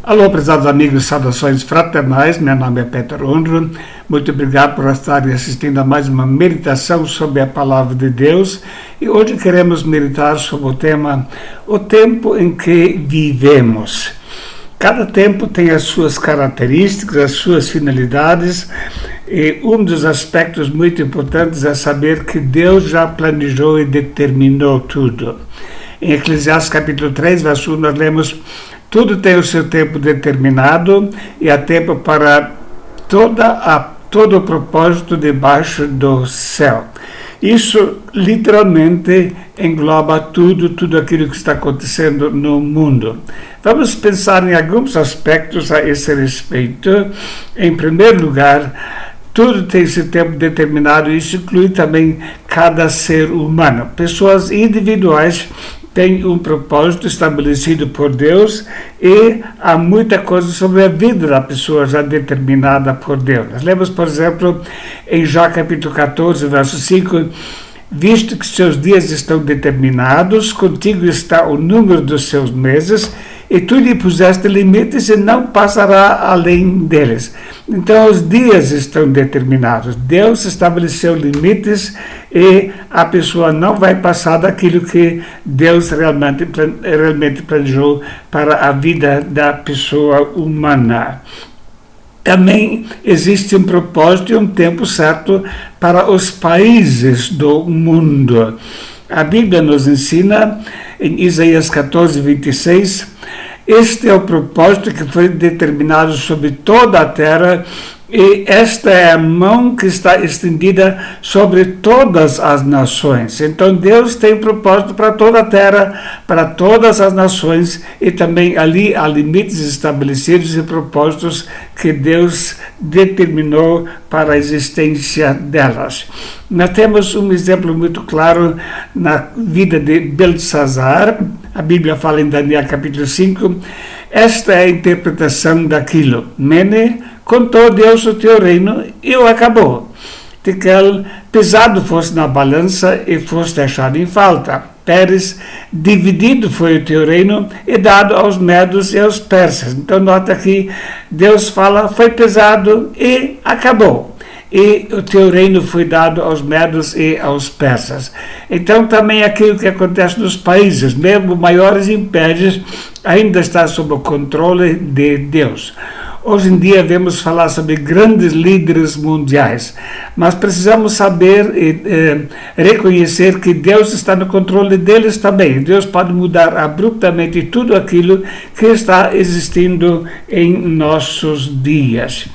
Alô, prezados amigos, saudações fraternais, meu nome é Peter Unruh, muito obrigado por estarem assistindo a mais uma meditação sobre a Palavra de Deus, e hoje queremos meditar sobre o tema, o tempo em que vivemos. Cada tempo tem as suas características, as suas finalidades, e um dos aspectos muito importantes é saber que Deus já planejou e determinou tudo. Em Eclesiastes capítulo 3, verso 1, nós lemos: tudo tem o seu tempo determinado e há tempo para todo o propósito debaixo do céu. Isso literalmente engloba tudo aquilo que está acontecendo no mundo. Vamos pensar em alguns aspectos a esse respeito. Em primeiro lugar, tudo tem seu tempo determinado, isso inclui também cada ser humano. Pessoas individuais têm um propósito estabelecido por Deus e há muita coisa sobre a vida da pessoa já determinada por Deus. Nós lemos, por exemplo, em Jó capítulo 14, verso 5, visto que seus dias estão determinados, contigo está o número dos seus meses, e tu lhe puseste limites e não passará além deles. Então os dias estão determinados. Deus estabeleceu limites e a pessoa não vai passar daquilo que Deus realmente planejou para a vida da pessoa humana. Também existe um propósito e um tempo certo para os países do mundo. A Bíblia nos ensina, em Isaías 14, 26, este é o propósito que foi determinado sobre toda a terra, e esta é a mão que está estendida sobre todas as nações. Então Deus tem propósito para toda a terra, para todas as nações, e também ali há limites estabelecidos e propósitos que Deus determinou para a existência delas. Nós temos um exemplo muito claro na vida de Belsazar. A Bíblia fala em Daniel capítulo 5, esta é a interpretação daquilo. Mene, contou Deus o teu reino e o acabou. Tekel, pesado fosse na balança e foste achado em falta. Pérez, dividido foi o teu reino e dado aos medos e aos persas. Então nota que Deus fala, foi pesado e acabou. E o teu reino foi dado aos medos e aos persas. Então também aquilo que acontece nos países, mesmo maiores impérios, ainda está sob o controle de Deus. Hoje em dia vemos falar sobre grandes líderes mundiais, mas precisamos saber e reconhecer que Deus está no controle deles também. Deus pode mudar abruptamente tudo aquilo que está existindo em nossos dias.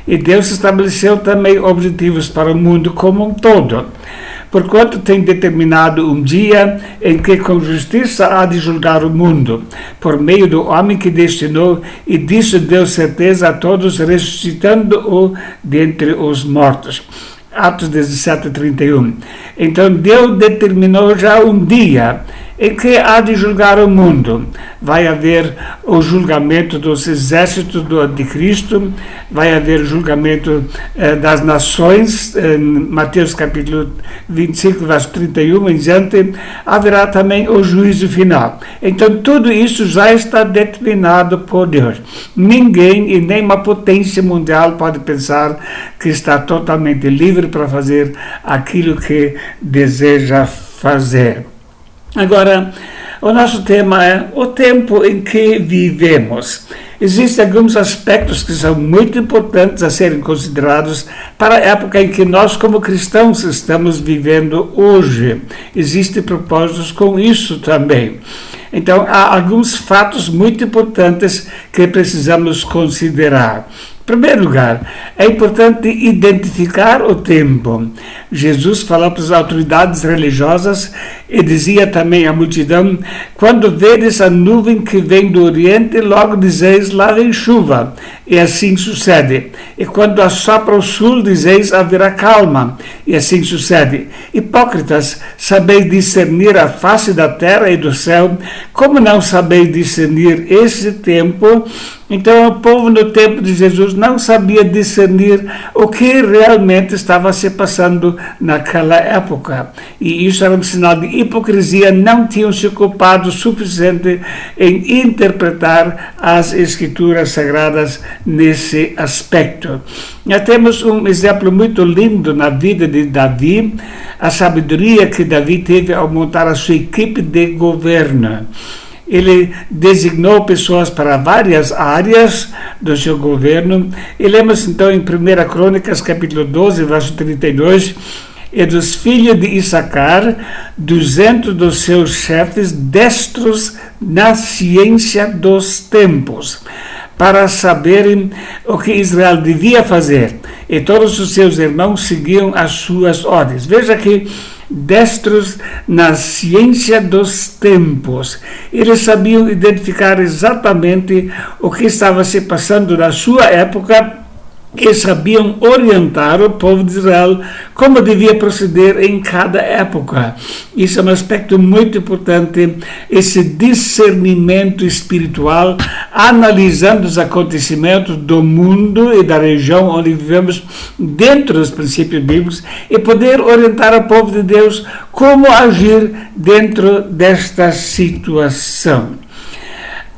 E Deus estabeleceu também objetivos para o mundo como um todo. Porquanto tem determinado um dia em que com justiça há de julgar o mundo, por meio do homem que destinou, e disso deu certeza a todos, ressuscitando-o dentre os mortos. Atos 17, 31. Então Deus determinou já um dia em que há de julgar o mundo. Vai haver o julgamento dos exércitos do Anticristo, vai haver julgamento das nações, Mateus capítulo 25, verso 31 em diante, haverá também o juízo final. Então tudo isso já está determinado por Deus. Ninguém e nem uma potência mundial pode pensar que está totalmente livre para fazer aquilo que deseja fazer. Agora, o nosso tema é o tempo em que vivemos. Existem alguns aspectos que são muito importantes a serem considerados para a época em que nós, como cristãos, estamos vivendo hoje. Existem propósitos com isso também. Então, há alguns fatos muito importantes que precisamos considerar. Em primeiro lugar, é importante identificar o tempo. Jesus falou para as autoridades religiosas e dizia também à multidão: quando vedes a nuvem que vem do oriente, logo dizeis, lá vem chuva. e assim sucede. E quando assopra o sul, dizeis, haverá calma, e assim sucede. Hipócritas, sabeis discernir a face da terra e do céu, como não sabeis discernir esse tempo? Então o povo no tempo de Jesus não sabia discernir o que realmente estava se passando naquela época. E isso era um sinal de hipocrisia, não tinham se ocupado o suficiente em interpretar as Escrituras Sagradas nesse aspecto. Nós temos um exemplo muito lindo na vida de Davi, a sabedoria que Davi teve ao montar a sua equipe de governo. Ele designou pessoas para várias áreas do seu governo. E lemos então em 1 Crônicas, capítulo 12, verso 32, e dos filhos de Issacar, 200 dos seus chefes, destros na ciência dos tempos, para saberem o que Israel devia fazer. E todos os seus irmãos seguiam as suas ordens. Veja que destros na ciência dos tempos. Eles sabiam identificar exatamente o que estava se passando na sua época e sabiam orientar o povo de Israel como devia proceder em cada época. Isso é um aspecto muito importante, esse discernimento espiritual, analisando os acontecimentos do mundo e da região onde vivemos dentro dos princípios bíblicos e poder orientar o povo de Deus como agir dentro desta situação.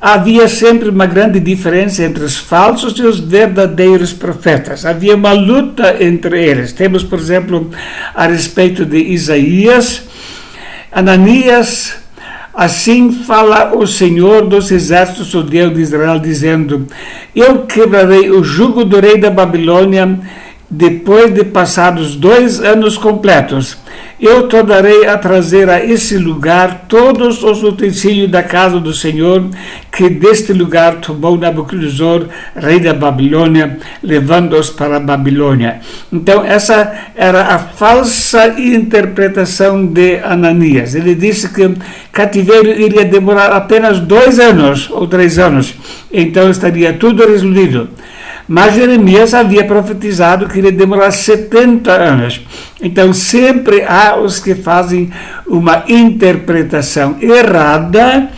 Havia sempre uma grande diferença entre os falsos e os verdadeiros profetas. Havia uma luta entre eles. Temos, por exemplo, a respeito de Isaías, Ananias, assim fala o Senhor dos exércitos, o Deus de Israel, dizendo: eu quebrarei o jugo do rei da Babilônia depois de passados 2 anos completos. Eu tornarei a trazer a esse lugar todos os utensílios da casa do Senhor, que deste lugar tomou Nabucodonosor, rei da Babilônia, levando-os para a Babilônia. Então, essa era a falsa interpretação de Ananias. Ele disse que o cativeiro iria demorar apenas 2 anos ou 3 anos, então estaria tudo resolvido. Mas Jeremias havia profetizado que iria demorar 70 anos. Então, sempre há os que fazem uma interpretação errada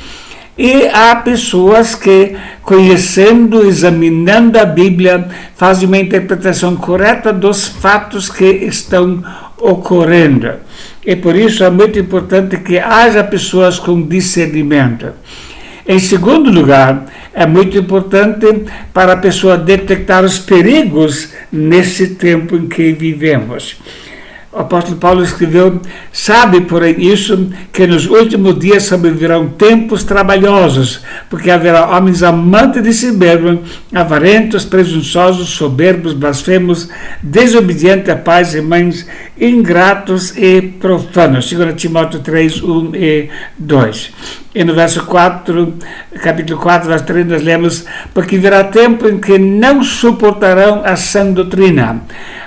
e há pessoas que, conhecendo, examinando a Bíblia, fazem uma interpretação correta dos fatos que estão ocorrendo. E por isso é muito importante que haja pessoas com discernimento. Em segundo lugar, é muito importante para a pessoa detectar os perigos nesse tempo em que vivemos. O apóstolo Paulo escreveu: sabe, porém, isso, que nos últimos dias sobrevirão tempos trabalhosos, porque haverá homens amantes de si mesmos, avarentos, presunçosos, soberbos, blasfemos, desobedientes a pais e mães, ingratos e profanos. 2 Timóteo 3, 1 e 2. E no verso 4, capítulo 4, verso 3, nós lemos: porque virá tempo em que não suportarão a sã doutrina,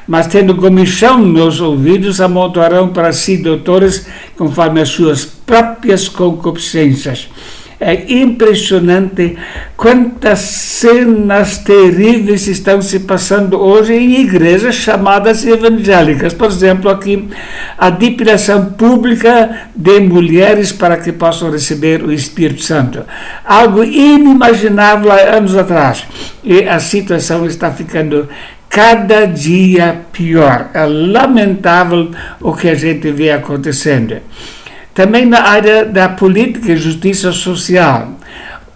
mas tendo comichão nos ouvidos, amontoarão para si doutores conforme as suas próprias concupiscências. É impressionante quantas cenas terríveis estão se passando hoje em igrejas chamadas evangélicas. Por exemplo, aqui, a depilação pública de mulheres para que possam receber o Espírito Santo. Algo inimaginável há anos atrás. E a situação está ficando cada dia pior. É lamentável o que a gente vê acontecendo. Também na área da política e justiça social.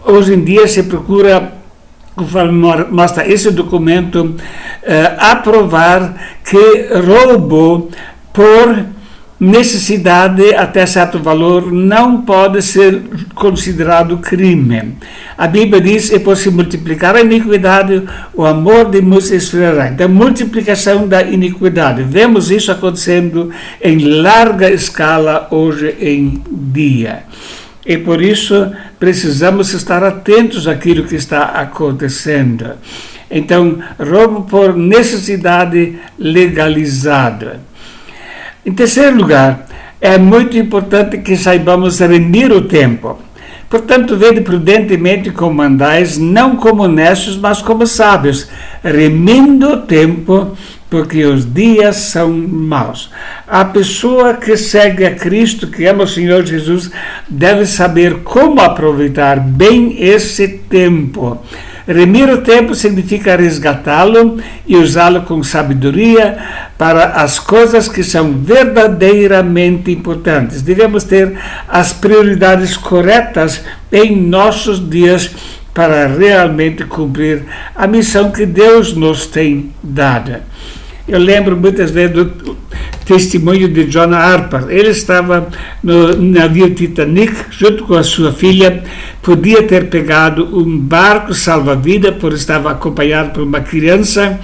Hoje em dia se procura, conforme mostra esse documento, aprovar que roubo por necessidade até certo valor não pode ser considerado crime. A Bíblia diz: e por se multiplicar a iniquidade, o amor de muitos esfriará. Então, multiplicação da iniquidade. Vemos isso acontecendo em larga escala hoje em dia. E por isso precisamos estar atentos àquilo que está acontecendo. Então, roubo por necessidade legalizada. Em terceiro lugar, é muito importante que saibamos remir o tempo. Portanto, vede prudentemente como andais, não como necios, mas como sábios, remindo o tempo, porque os dias são maus. A pessoa que segue a Cristo, que ama o Senhor Jesus, deve saber como aproveitar bem esse tempo. Remir o tempo significa resgatá-lo e usá-lo com sabedoria para as coisas que são verdadeiramente importantes. Devemos ter as prioridades corretas em nossos dias para realmente cumprir a missão que Deus nos tem dada. Eu lembro muitas vezes do testemunho de John Harper. Ele estava no navio Titanic junto com a sua filha. Podia ter pegado um barco salva-vida, por estava acompanhado por uma criança,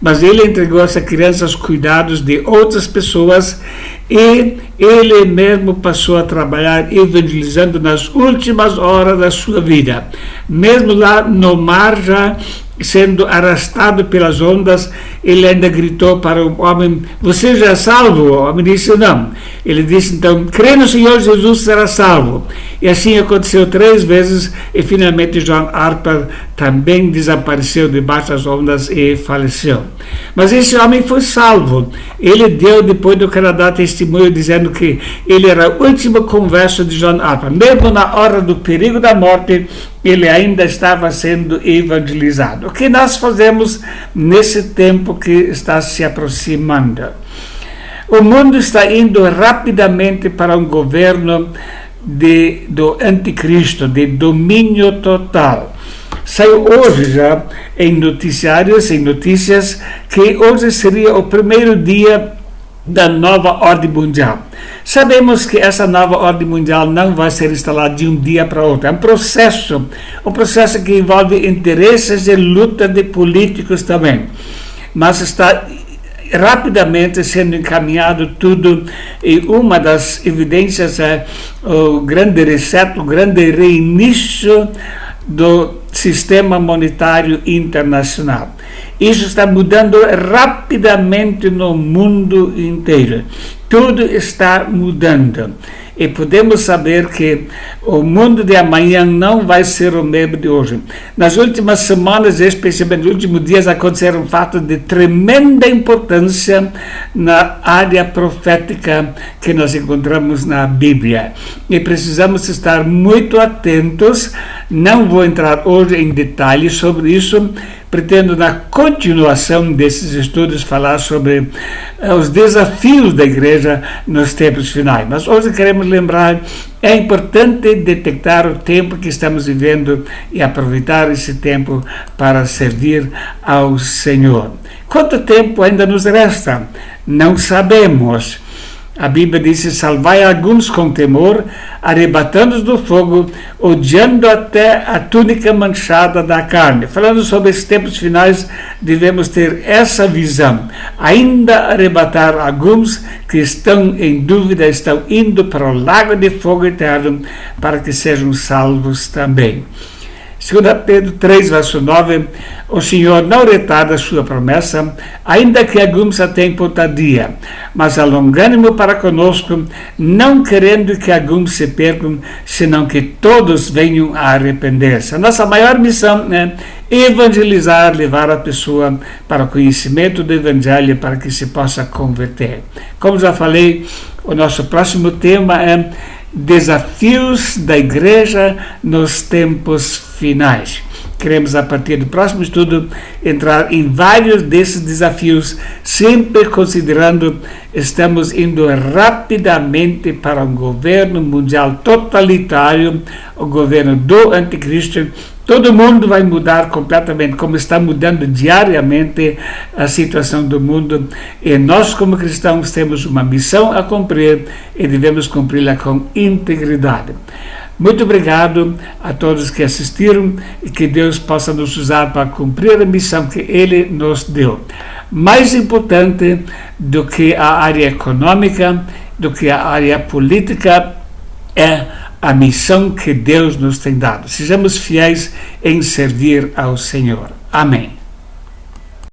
mas ele entregou essa criança aos cuidados de outras pessoas e ele mesmo passou a trabalhar evangelizando nas últimas horas da sua vida. Mesmo lá no mar, já sendo arrastado pelas ondas, ele ainda gritou para o homem: você já é salvo? O homem disse: não. Ele disse então: crê no Senhor Jesus, será salvo. E assim aconteceu 3 vezes e finalmente John Harper também desapareceu debaixo das ondas e faleceu. Mas esse homem foi salvo. Ele deu depois do Canadá testemunho dizendo que ele era a última conversa de John Harper. Mesmo na hora do perigo da morte, ele ainda estava sendo evangelizado. O que nós fazemos nesse tempo que está se aproximando? O mundo está indo rapidamente para um governo do anticristo, de domínio total. Saiu hoje já em notícias, que hoje seria o primeiro dia da nova ordem mundial. Sabemos que essa nova ordem mundial não vai ser instalada de um dia para outro. É um processo que envolve interesses e luta de políticos também. Mas está rapidamente sendo encaminhado tudo, e uma das evidências é o grande reset, o grande reinício do sistema monetário internacional. Isso está mudando rapidamente no mundo inteiro. Tudo está mudando. E podemos saber que o mundo de amanhã não vai ser o mesmo de hoje. Nas últimas semanas, especialmente nos últimos dias, aconteceram fatos de tremenda importância na área profética que nós encontramos na Bíblia. E precisamos estar muito atentos. Não vou entrar hoje em detalhes sobre isso. Pretendo, na continuação desses estudos, falar sobre os desafios da igreja nos tempos finais. Mas hoje queremos lembrar, é importante detectar o tempo que estamos vivendo e aproveitar esse tempo para servir ao Senhor. Quanto tempo ainda nos resta? Não sabemos. A Bíblia diz: salvai alguns com temor, arrebatando-os do fogo, odiando até a túnica manchada da carne. Falando sobre esses tempos finais, devemos ter essa visão. Ainda arrebatar alguns que estão em dúvida, estão indo para o lago de fogo eterno, para que sejam salvos também. 2 Pedro 3, verso 9, o Senhor não retarda a sua promessa, ainda que alguns a tenham por tardia, mas é longânimo para conosco, não querendo que alguns se percam, senão que todos venham a arrepender-se. A nossa maior missão é evangelizar, levar a pessoa para o conhecimento do Evangelho, para que se possa converter. Como já falei, o nosso próximo tema é desafios da igreja nos tempos finais. Queremos, a partir do próximo estudo, entrar em vários desses desafios, sempre considerando estamos indo rapidamente para um governo mundial totalitário, o governo do anticristo. Todo mundo vai mudar completamente, como está mudando diariamente a situação do mundo. E nós, como cristãos, temos uma missão a cumprir e devemos cumpri-la com integridade. Muito obrigado a todos que assistiram e que Deus possa nos usar para cumprir a missão que Ele nos deu. Mais importante do que a área econômica, do que a área política, é a missão que Deus nos tem dado. Sejamos fiéis em servir ao Senhor. Amém.